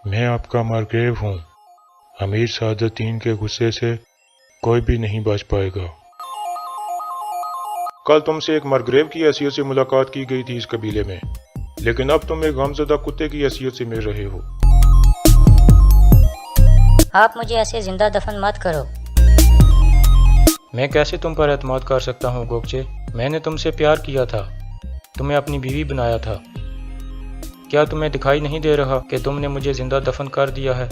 मैं आपका मार्ग्रेव हूँ। अमीर सादुद्दीन के गुस्से से कोई भी नहीं बच पाएगा। कल तुमसे एक मार्ग्रेव की हैसियत से मुलाकात की गई थी इस कबीले में, लेकिन अब तुम एक गमज़दा कुत्ते की हैसियत से मिल रहे हो। आप मुझे ऐसे जिंदा दफन मत करो। मैं कैसे तुम पर एतमाद कर सकता हूँ गोगचे? मैंने तुमसे प्यार किया था, तुम्हें अपनी बीवी बनाया था। क्या तुम्हें दिखाई नहीं दे रहा कि तुमने मुझे जिंदा दफन कर दिया है?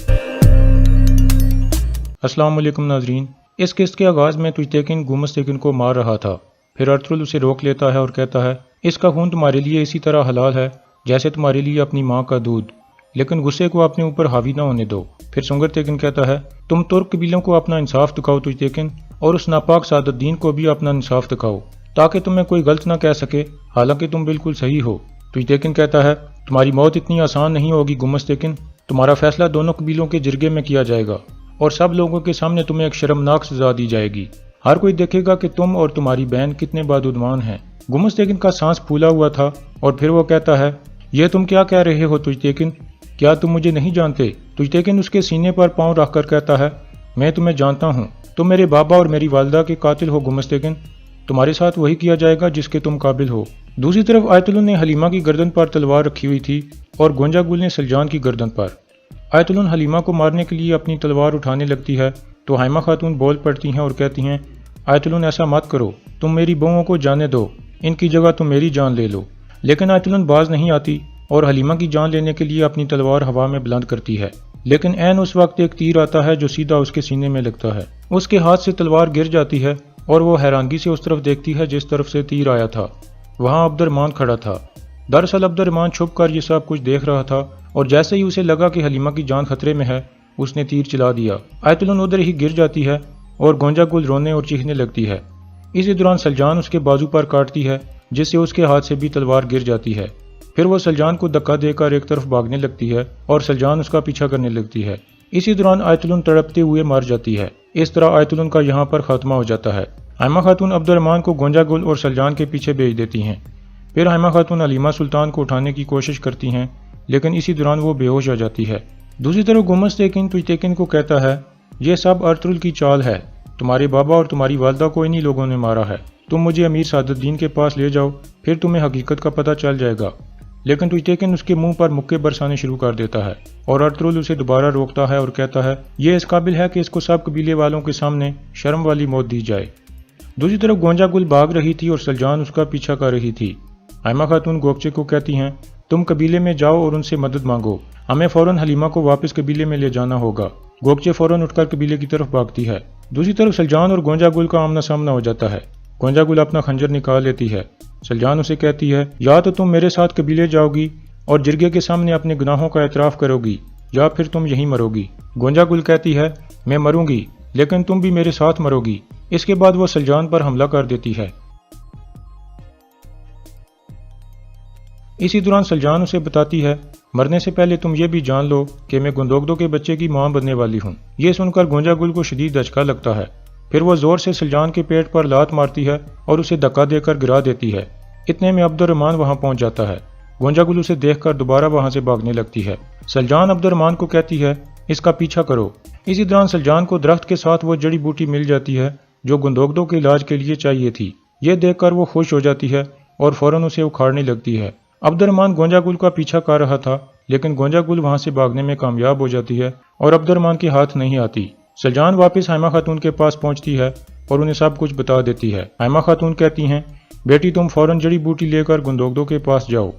अस्सलाम वालेकुम नाजरीन। इस किस्त के आगाज़ में तुजतेकिन गुमस्तकिन को मार रहा था। फिर अर्तुगरुल उसे रोक लेता है और कहता है, इसका खून तुम्हारे लिए इसी तरह हलाल है जैसे तुम्हारे लिए अपनी माँ का दूध, लेकिन गुस्से को अपने ऊपर हावी ना होने दो। फिर सुंगरतेकिन कहता है, तुम तुर्क कबीलों को अपना इंसाफ दिखाओ तुजतेकिन, और उस नापाक सादुद्दीन को भी अपना इंसाफ दिखाओ ताकि तुम्हें कोई गलत ना कह सके, हालांकि तुम बिल्कुल सही हो। तुजतेकिन कहता है, तुम्हारी मौत इतनी आसान नहीं होगी गुमस्तकिन। तुम्हारा फैसला दोनों कबीलों के जिरगे में किया जाएगा और सब लोगों के सामने तुम्हें एक शर्मनाक सजा दी जाएगी। हर कोई देखेगा कि तुम और तुम्हारी बहन कितने बादुदमान हैं। गुमस्तकिन का सांस फूला हुआ था और फिर वो कहता है, ये तुम क्या कह रहे हो तुजतेकिन? क्या तुम मुझे नहीं जानते? तुजतेकिन उसके सीने पर पांव रखकर कहता है, मैं तुम्हें जानता हूँ, तुम मेरे बाबा और मेरी वालिदा के कातिल हो गुमस्तकिन। तुम्हारे साथ वही किया जाएगा जिसके तुम काबिल हो। दूसरी तरफ आयतुल्लाह ने हलीमा की गर्दन पर तलवार रखी हुई थी और गोंजा गुल ने सलजान की गर्दन पर। आयतुल्लाह हलीमा को मारने के लिए अपनी तलवार उठाने लगती है तो हाइमा खातून बोल पड़ती हैं और कहती हैं, आयतुल्लाह ऐसा मत करो, तुम मेरी बहुओं को जाने दो, इनकी जगह तुम मेरी जान ले लो। लेकिन आयतुल्लाह बाज नहीं आती और हलीमा की जान लेने के लिए अपनी तलवार हवा में बुलंद करती है, लेकिन ऐन उस वक्त एक तीर आता है जो सीधा उसके सीने में लगता है। उसके हाथ से तलवार गिर जाती है और वो हैरानगी से उस तरफ देखती है जिस तरफ से तीर आया था। वहां अब्दुर्रहमान खड़ा था। दरअसल अब्दुर्रहमान छुप कर ये सब कुछ देख रहा था और जैसे ही उसे लगा कि हलीमा की जान खतरे में है, उसने तीर चला दिया। आयतुल्लाह उधर ही गिर जाती है और गोंजा गुल रोने और चीखने लगती है। इसी दौरान सलजान उसके बाजू पर काटती है जिससे उसके हाथ से भी तलवार गिर जाती है। फिर वो सलजान को धक्का देकर एक तरफ भागने लगती है और सलजान उसका पीछा करने लगती है। इसी दौरान आयतुल्लाह तड़पते हुए मर जाती है। इस तरह आयतुल्लाह का यहाँ पर खात्मा हो जाता है। हाइमा खातून अब्दुर्रहमान को गोंजा गुल और सलजान के पीछे भेज देती हैं। फिर हाइमा खातून हलीमा सुल्तान को उठाने की कोशिश करती हैं, लेकिन इसी दौरान वो बेहोश हो जाती है। दूसरी तरफ गुमस्तकिन तुजतेकिन को कहता है, ये सब अर्तुगरुल की चाल है, तुम्हारे बाबा और तुम्हारी वालिदा को इन्हीं लोगों ने मारा है। तुम मुझे अमीर सादुद्दीन के पास ले जाओ, फिर तुम्हें हकीकत का पता चल जाएगा। लेकिन तुजतेकिन उसके मुंह पर मुक्के बरसाने शुरू कर देता है और अर्तुगरुल उसे दोबारा रोकता है और कहता है, ये इस काबिल है कि इसको सब कबीले वालों के सामने शर्म वाली मौत दी जाए। दूसरी तरफ गोंजा गुल भाग रही थी और सलजान उसका पीछा कर रही थी। हाइमा खातून गोगचे को कहती हैं, तुम कबीले में जाओ और उनसे मदद मांगो, हमें फौरन हलीमा को वापस कबीले में ले जाना होगा। गोगचे फौरन उठकर कबीले की तरफ भागती है। दूसरी तरफ सलजान और गोंजा गुल का आमना सामना हो जाता है। गोंजा गुल अपना खंजर निकाल लेती है। सलजान उसे कहती है, या तो तुम मेरे साथ कबीले जाओगी और जिरगे के सामने अपने गुनाहों का एतराफ़ करोगी, या फिर तुम यहीं मरोगी। गोंजा गुल कहती है, मैं मरूंगी, लेकिन तुम भी मेरे साथ मरोगी। इसके बाद वो सलजान पर हमला कर देती है। इसी दौरान सलजान उसे बताती है, मरने से पहले तुम ये भी जान लो कि मैं गुंदोगदो के बच्चे की मां बनने वाली हूँ। ये सुनकर गोंजा गुल को शदीद धचका लगता है। फिर वो जोर से सलजान के पेट पर लात मारती है और उसे धक्का देकर गिरा देती है। इतने में अब्दुर्रहमान वहां पहुंच जाता है। गोंजा गुल उसे देखकर दोबारा वहां से भागने लगती है। सलजान अब्दुर्रहमान को कहती है, इसका पीछा करो। इसी दौरान सलजान को दरख्त के साथ वो जड़ी बूटी मिल जाती है जो गुंदोगदो के इलाज के लिए चाहिए थी। ये देखकर वो खुश हो जाती है और फौरन उसे उखाड़ने लगती है। अब्दुर्रहमान गोंजा गुल का पीछा कर रहा था, लेकिन गोंजा गुल वहां से भागने में कामयाब हो जाती है और अब्दुर्रहमान के हाथ नहीं आती। सलजान वापस हाइमा खातून के पास पहुंचती है और उन्हें सब कुछ बता देती है। हाइमा खातून कहती हैं, बेटी तुम फौरन जड़ी बूटी लेकर गुंदोगदो के पास जाओ।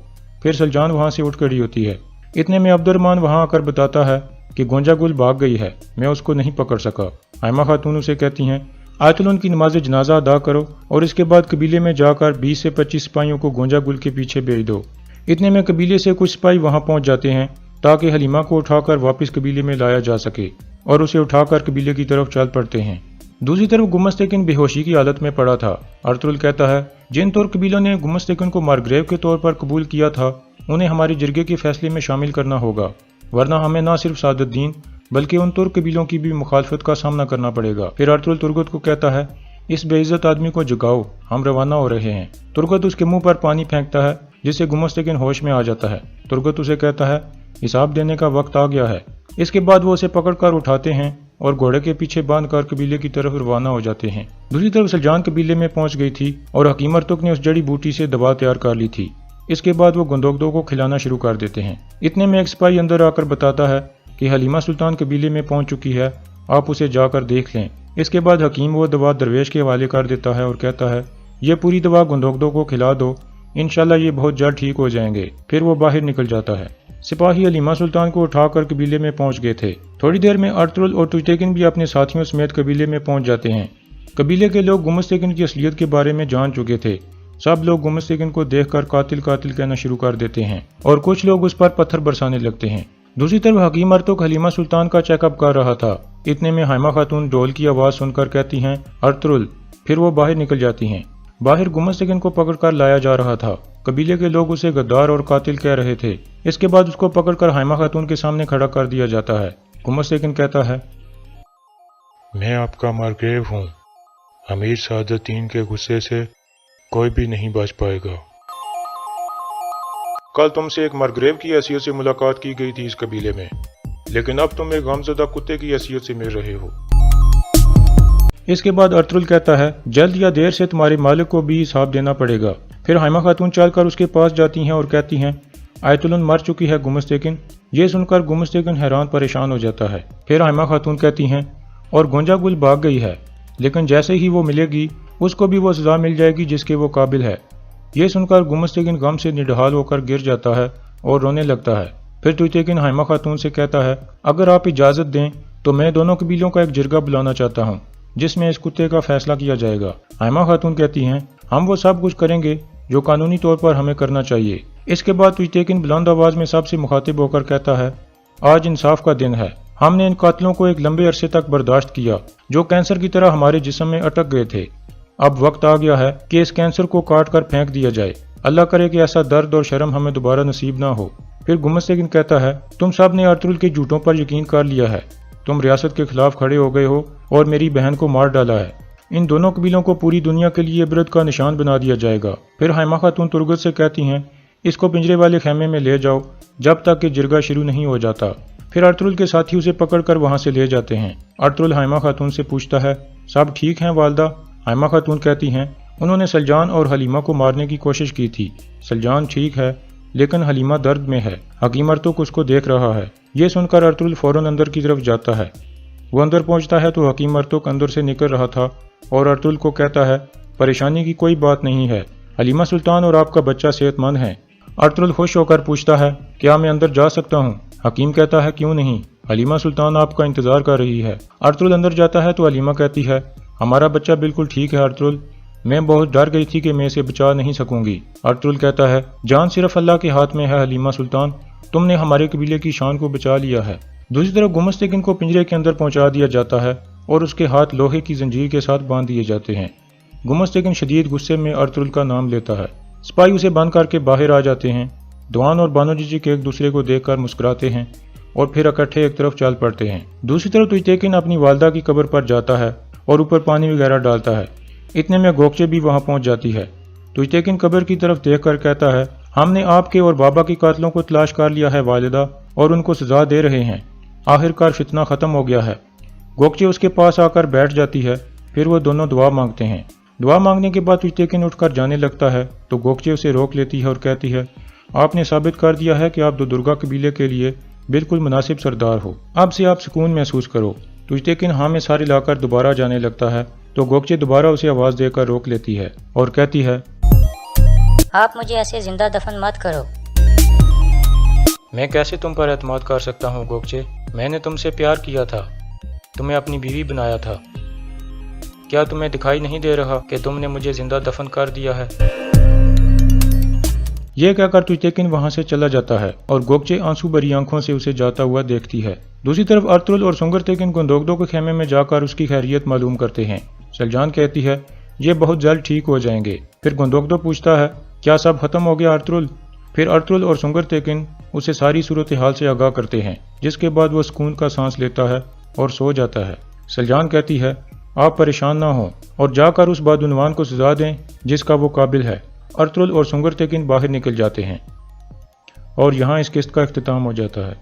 फिर सलजान वहां से उठ खड़ी होती है। इतने में अब्दुर्रहमान वहां आकर बताता है कि गोंजा गुल भाग गई है, मैं उसको नहीं पकड़ सका। हाइमा खातून उसे कहती हैं, आयतुल्लाह की नमाज जनाजा अदा करो और इसके बाद कबीले में जाकर 20 से 25 सिपाहियों को गोंजा गुल के पीछे भेज दो। इतने में कबीले से कुछ सिपाही वहां पहुंच जाते हैं ताकि हलीमा को उठाकर वापस कबीले में लाया जा सके और उसे उठाकर कबीले की तरफ चल पड़ते हैं। दूसरी तरफ गुमस्तकिन बेहोशी की हालत में पड़ा था। अर्तुगरुल कहता है, जिन तुर्क कबीलों ने गुमस्तकिन को मार्ग्रेव के तौर पर कबूल किया था, उन्हें हमारे जिरगे के फैसले में शामिल करना होगा, वरना हमें न सिर्फ सादुद्दीन बल्कि उन तुर्क कबीलों की भी मुखालफत का सामना करना पड़ेगा। फिर अर्तुगरुल तुर्गत को कहता है, इस बेइज्जत आदमी को जगाओ, हम रवाना हो रहे हैं। तुर्गत उसके मुंह पर पानी फेंकता है जिससे गुमस्तकिन होश में आ जाता है। तुर्गत उसे कहता है, हिसाब देने का वक्त आ गया है। इसके बाद वो उसे पकड़कर उठाते हैं और घोड़े के पीछे बांधकर कबीले की तरफ रवाना हो जाते हैं। दूसरी तरफ सलजान कबीले में पहुंच गई थी और हकीम अर्तुक ने उस जड़ी बूटी से दवा तैयार कर ली थी। इसके बाद वो गंदोगदो को खिलाना शुरू कर देते हैं। इतने में एक सिपाही अंदर आकर बताता है कि हलीमा सुल्तान कबीले में पहुंच चुकी है, आप उसे जाकर देख लें। इसके बाद हकीम वो दवा दरवेश के हवाले कर देता है और कहता है, ये पूरी दवा गंदोगदो को खिला दो, इंशाल्लाह ये बहुत जल्द ठीक हो जाएंगे। फिर वो बाहर निकल जाता है। सिपाही हलीमा सुल्तान को उठाकर कबीले में पहुंच गए थे। थोड़ी देर में अर्तुगरुल और तुजतेकिन भी अपने साथियों समेत कबीले में पहुंच जाते हैं। कबीले के लोग गुमस्तेकिन की असलियत के बारे में जान चुके थे। सब लोग गुमस्तेकिन को देखकर कातिल कातिल कहना शुरू कर देते हैं और कुछ लोग उस पर पत्थर बरसाने लगते हैं। दूसरी तरफ हकीम अर्तुक हलीमा सुल्तान का चेकअप कर रहा था। इतने में हाइमा खातून ढोल की आवाज सुनकर कहती हैं, अर्तुगरुल। फिर वो बाहर निकल जाती हैं। बाहर गुमस्तेकिन को पकड़कर लाया जा रहा था। कबीले के लोग उसे गद्दार और कातिल कह रहे थे। इसके बाद उसको पकड़कर हाइमा खातून के सामने खड़ा कर दिया जाता है। गुमस्तेकिन कहता है, मैं आपका मारग्रेव हूँ। अमीर सादतीन के गुस्से से कोई भी नहीं बच पाएगा। कल तुमसे एक मारग्रेव की हैसियत से मुलाकात की गई थी इस कबीले में, लेकिन अब तुम एक गमज़दा कुत्ते की हैसियत से मिल रहे हो। इसके बाद अर्तुगरुल कहता है, जल्द या देर से तुम्हारे मालिक को भी हिसाब देना पड़ेगा। फिर हाइमा खातून चलकर उसके पास जाती हैं और कहती हैं, आयतुलन मर चुकी है गुमस्तेकिन। ये सुनकर गुमस्तेकिन हैरान परेशान हो जाता है। फिर हाइमा खातून कहती हैं, और गोंजा गुल भाग गई है, लेकिन जैसे ही वो मिलेगी उसको भी वो सजा मिल जाएगी जिसके वो काबिल है। ये सुनकर गुमस्तेकिन गम से निढाल होकर गिर जाता है और रोने लगता है। फिर तुजतेकिन हाइमा खातून से कहता है, अगर आप इजाज़त दें तो मैं दोनों कबीलों का एक जिरगा बुलाना चाहता हूँ जिसमें इस कुत्ते का फैसला किया जाएगा। हाइमा खातून कहती हैं, हम वो सब कुछ करेंगे जो कानूनी तौर पर हमें करना चाहिए। इसके बाद तुजतेकिन बुलंद आवाज में सबसे मुखातिब होकर कहता है, आज इंसाफ का दिन है। हमने इन कातिलों को एक लंबे अरसे तक बर्दाश्त किया जो कैंसर की तरह हमारे जिस्म में अटक गए थे। अब वक्त आ गया है कि इस कैंसर को काट कर फेंक दिया जाए। अल्लाह करे कि ऐसा दर्द और शर्म हमें दोबारा नसीब ना हो। फिर गुमस्तेकिन कहता है, तुम सब ने अर्तुगरुल के झूठों पर यकीन कर लिया है। तुम रियासत के खिलाफ खड़े हो गए हो और मेरी बहन को मार डाला है। इन दोनों कबीलों को पूरी दुनिया के लिए इबरत का निशान बना दिया जाएगा। फिर हाइमा खातून तुरगत से कहती हैं, इसको पिंजरे वाले खेमे में ले जाओ जब तक कि जिरगा शुरू नहीं हो जाता। फिर अर्तुगरुल के साथी उसे पकड़कर वहां से ले जाते हैं। अर्तुगरुल हाइमा खातून से पूछता है, सब ठीक हैं वालदा? हाइमा खातून कहती हैं, उन्होंने सलजान और हलीमा को मारने की कोशिश की थी। सलजान ठीक है लेकिन हलीमा दर्द में है। हकीम अर्तुक उसको देख रहा है। ये सुनकर अर्तुगरुल फौरन अंदर की तरफ जाता है। वो अंदर पहुंचता है तो हकीम अर्तुक अंदर से निकल रहा था और अर्तुगरुल को कहता है, परेशानी की कोई बात नहीं है, हलीमा सुल्तान और आपका बच्चा सेहतमंद है। अर्तुगरुल खुश होकर पूछता है, क्या मैं अंदर जा सकता हूँ? हकीम कहता है, क्यों नहीं, हलीमा सुल्तान आपका इंतजार कर रही है। अर्तुगरुल अंदर जाता है तो हलीमा कहती है, हमारा बच्चा बिल्कुल ठीक है अर्तुगरुल, मैं बहुत डर गई थी कि मैं इसे बचा नहीं सकूंगी। अर्तुगरुल कहता है, जान सिर्फ अल्लाह के हाथ में है हलीमा सुल्तान, तुमने हमारे कबीले की शान को बचा लिया है। दूसरी तरफ गुमस्तेकिन को पिंजरे के अंदर पहुंचा दिया जाता है और उसके हाथ लोहे की जंजीर के साथ बांध दिए जाते हैं। गुमस्तेकिन शदीद गुस्से में अर्तुगरुल का नाम लेता है। सिपाही उसे बंद करके बाहर आ जाते हैं। दवान और बानो जीजी के एक दूसरे को देखकर मुस्कुराते हैं और फिर इकट्ठे एक तरफ चल पड़ते हैं। दूसरी तरफ तुजतेकिन अपनी वालदा की कब्र पर जाता है और ऊपर पानी वगैरह डालता है। इतने में गोकचे भी वहां पहुंच जाती है। तुजतेकिन कब्र की तरफ देखकर कहता है, हमने आपके और बाबा की कातलों को तलाश कर लिया है वालिदा और उनको सजा दे रहे हैं। आखिरकार फितना खत्म हो गया है। गोकचे उसके पास आकर बैठ जाती है। फिर वो दोनों दुआ मांगते हैं। दुआ मांगने के बाद तुजतेकिन उठकर जाने लगता है तो गोकचे उसे रोक लेती है और कहती है, आपने साबित कर दिया है कि आप दो दुर्गा कबीले के लिए बिल्कुल मुनासिब सरदार हो। अब से आप सुकून महसूस करो। तुजतेकिन हाँ में सारे लाकर दोबारा जाने लगता है तो गोकचे दोबारा उसे आवाज देकर रोक लेती है और कहती है, आप मुझे ऐसे जिंदा दफन मत करो। मैं कैसे तुम पर एतमाद कर सकता हूँ गोकचे? मैंने तुमसे प्यार किया था, तुम्हें अपनी बीवी बनाया था। क्या तुम्हें दिखाई नहीं दे रहा कि तुमने मुझे जिंदा दफन कर दिया है? यह कहकर तुजतेकिन वहां से चला जाता है और गोकचे आंसू भरी आंखों से उसे जाता हुआ देखती है। दूसरी तरफ अर्तुगरुल और सुंगरतेकिन गंदोगदो के खेमे में जाकर उसकी खैरियत मालूम करते हैं। सलजान कहती है, ये बहुत जल्द ठीक हो जाएंगे। फिर गंदोगदो पूछता है, क्या सब खत्म हो गया अर्तुगरुल? फिर अर्तुगरुल और सुंगरतेकिन उसे सारी सूरत हाल से आगाह करते हैं, जिसके बाद वो सुकून का सांस लेता है और सो जाता है। सलजान कहती है, आप परेशान ना हो और जाकर उस बदउनवान को सजा दें जिसका वो काबिल है। अर्तुगरुल और सुंगरतेकिन बाहर निकल जाते हैं। اور یہاں اس قسط کا اختتام ہو جاتا ہے۔